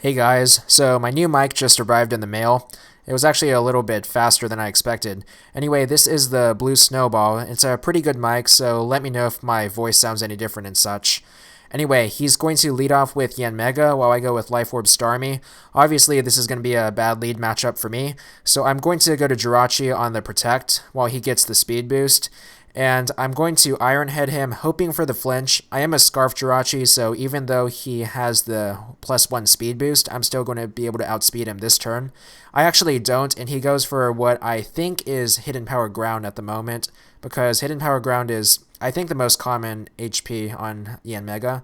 Hey guys, so my new mic just arrived in the mail. It was actually a little bit faster than I expected. Anyway, this is the Blue Snowball. It's a pretty good mic, so let me know if my voice sounds any different and such. Anyway, he's going to lead off with Yanmega while I go with Life Orb Starmie. Obviously, this is going to be a bad lead matchup for me, so I'm going to go to Jirachi on the Protect while he gets the speed boost. And I'm going to Iron Head him, hoping for the flinch. I am a Scarf Jirachi, so even though he has the +1 speed boost, I'm still going to be able to outspeed him this turn. I actually don't, and he goes for what I think is Hidden Power Ground at the moment, because Hidden Power Ground is, I think, the most common HP on Yanmega.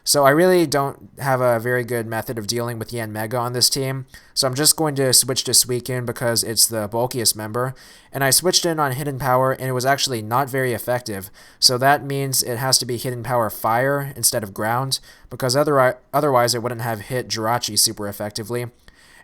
So I really don't have a very good method of dealing with Yanmega on this team, so I'm just going to switch to Suicune because it's the bulkiest member, and I switched in on Hidden Power and it was actually not very effective, so that means it has to be Hidden Power Fire instead of Ground, because otherwise it wouldn't have hit Jirachi super effectively.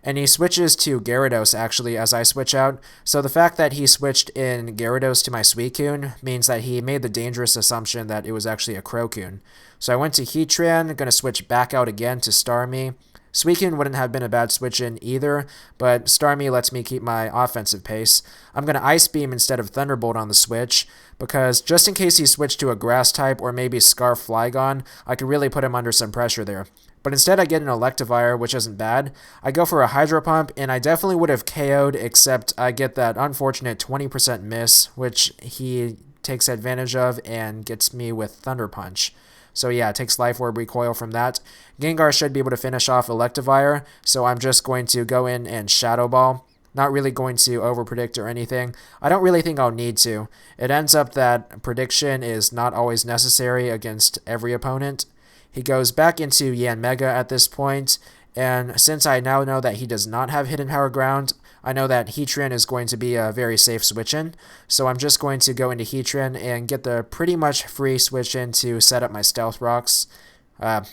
And he switches to Gyarados actually as I switch out, so the fact that he switched in Gyarados to my Suicune means that he made the dangerous assumption that it was actually a Crocune. So I went to Heatran, gonna switch back out again to Starmie. Suicune wouldn't have been a bad switch in either, but Starmie lets me keep my offensive pace. I'm gonna Ice Beam instead of Thunderbolt on the switch, because just in case he switched to a Grass type or maybe Scarf Flygon, I could really put him under some pressure there. But instead I get an Electivire, which isn't bad. I go for a Hydro Pump, and I definitely would have KO'd, except I get that unfortunate 20% miss, which he takes advantage of and gets me with Thunder Punch. So yeah, it takes Life Orb recoil from that. Gengar should be able to finish off Electivire, so I'm just going to go in and Shadow Ball. Not really going to overpredict or anything. I don't really think I'll need to. It ends up that prediction is not always necessary against every opponent. He goes back into Yanmega at this point, and since I now know that he does not have Hidden Power Ground, I know that Heatran is going to be a very safe switch-in, so I'm just going to go into Heatran and get the pretty much free switch-in to set up my Stealth Rocks.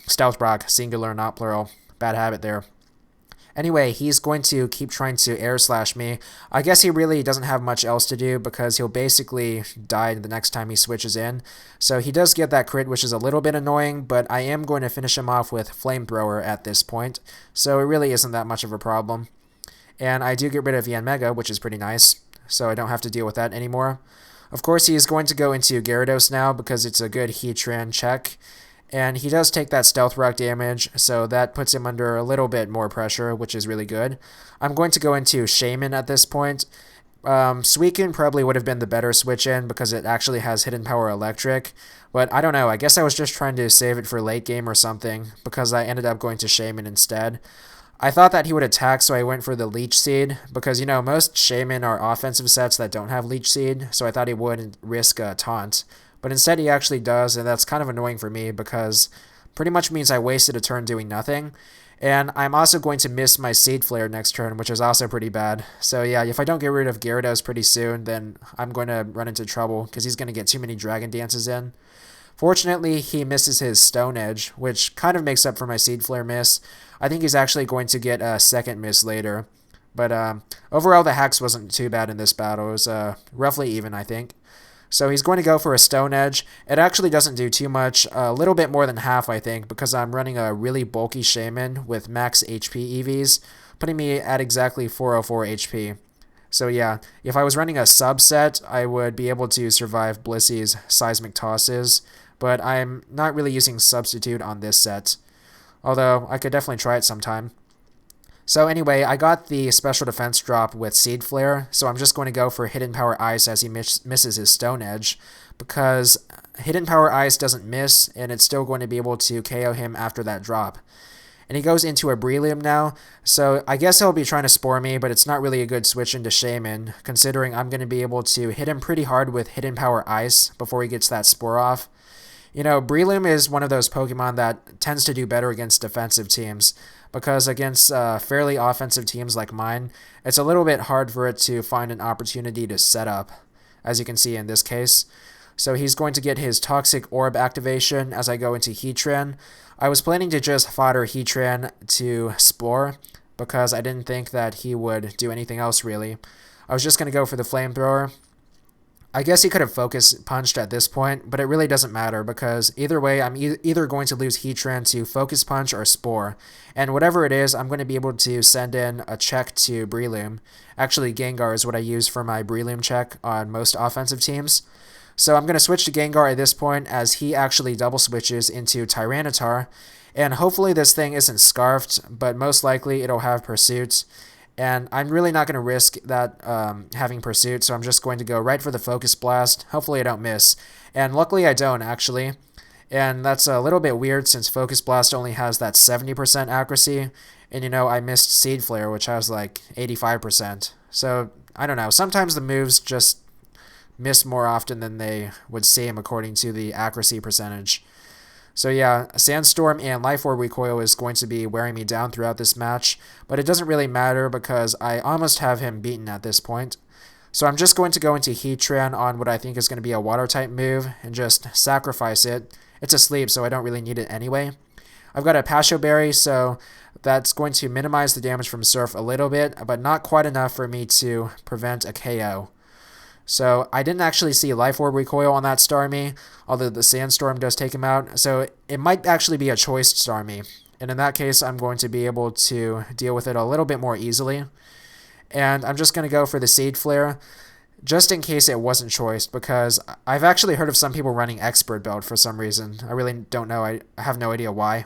Stealth Rock, singular, not plural. Bad habit there. Anyway, he's going to keep trying to air slash me. I guess he really doesn't have much else to do because he'll basically die the next time he switches in. So he does get that crit, which is a little bit annoying, but I am going to finish him off with Flamethrower at this point. So it really isn't that much of a problem. And I do get rid of Yanmega, which is pretty nice, so I don't have to deal with that anymore. Of course, he is going to go into Gyarados now because it's a good Heatran check. And he does take that Stealth Rock damage, so that puts him under a little bit more pressure, which is really good. I'm going to go into Shaman at this point. Suicune probably would have been the better switch-in because it actually has Hidden Power Electric, but I don't know, I guess I was just trying to save it for late game or something, because I ended up going to Shaman instead. I thought that he would attack, so I went for the Leech Seed, because, you know, most Shaman are offensive sets that don't have Leech Seed, so I thought he wouldn't risk a taunt. But instead he actually does, and that's kind of annoying for me because pretty much means I wasted a turn doing nothing. And I'm also going to miss my Seed Flare next turn, which is also pretty bad. So yeah, if I don't get rid of Gyarados pretty soon, then I'm going to run into trouble because he's going to get too many Dragon Dances in. Fortunately, he misses his Stone Edge, which kind of makes up for my Seed Flare miss. I think he's actually going to get a second miss later. But overall, the hacks wasn't too bad in this battle. It was roughly even, I think. So he's going to go for a Stone Edge. It actually doesn't do too much, a little bit more than half, I think, because I'm running a really bulky Shaman with max HP EVs, putting me at exactly 404 HP. So yeah, if I was running a subset, I would be able to survive Blissy's Seismic Tosses, but I'm not really using Substitute on this set, although I could definitely try it sometime. So anyway, I got the special defense drop with Seed Flare, so I'm just going to go for Hidden Power Ice as he misses his Stone Edge, because Hidden Power Ice doesn't miss, and it's still going to be able to KO him after that drop. And he goes into a Breloom now, so I guess he'll be trying to Spore me, but it's not really a good switch into Shaman, considering I'm going to be able to hit him pretty hard with Hidden Power Ice before he gets that Spore off. You know, Breloom is one of those Pokemon that tends to do better against defensive teams, because against fairly offensive teams like mine, it's a little bit hard for it to find an opportunity to set up, as you can see in this case. So he's going to get his Toxic Orb activation as I go into Heatran. I was planning to just fodder Heatran to Spore, because I didn't think that he would do anything else really. I was just going to go for the Flamethrower. I guess he could have focus punched at this point, but it really doesn't matter because either way, I'm either going to lose Heatran to focus punch or Spore. And whatever it is, I'm going to be able to send in a check to Breloom. Actually, Gengar is what I use for my Breloom check on most offensive teams. So I'm going to switch to Gengar at this point as he actually double switches into Tyranitar. And hopefully this thing isn't Scarfed, but most likely it'll have Pursuit. And I'm really not going to risk that having Pursuit, so I'm just going to go right for the Focus Blast. Hopefully I don't miss. And luckily I don't, actually. And that's a little bit weird since Focus Blast only has that 70% accuracy. And you know, I missed Seed Flare, which has like 85%. So, I don't know. Sometimes the moves just miss more often than they would seem according to the accuracy percentage. So yeah, Sandstorm and Life Orb Recoil is going to be wearing me down throughout this match, but it doesn't really matter because I almost have him beaten at this point. So I'm just going to go into Heatran on what I think is going to be a Water-type move and just sacrifice it. It's asleep, so I don't really need it anyway. I've got a Pasho Berry, so that's going to minimize the damage from Surf a little bit, but not quite enough for me to prevent a KO. So I didn't actually see Life Orb Recoil on that Starmie, although the Sandstorm does take him out. So it might actually be a choice Starmie. And in that case, I'm going to be able to deal with it a little bit more easily. And I'm just going to go for the Seed Flare, just in case it wasn't choiced, because I've actually heard of some people running Expert build for some reason. I really don't know. I have no idea why.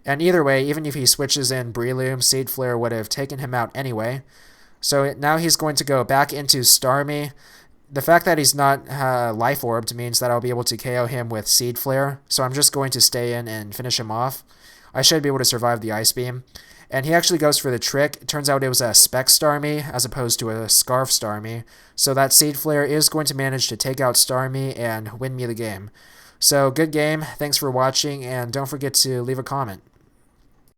And either way, even if he switches in Breloom, Seed Flare would have taken him out anyway. So now he's going to go back into Starmie. The fact that he's not Life Orbed means that I'll be able to KO him with Seed Flare. So I'm just going to stay in and finish him off. I should be able to survive the Ice Beam. And he actually goes for the trick. It turns out it was a Spec Starmie as opposed to a Scarf Starmie. So that Seed Flare is going to manage to take out Starmie and win me the game. So good game. Thanks for watching, and don't forget to leave a comment.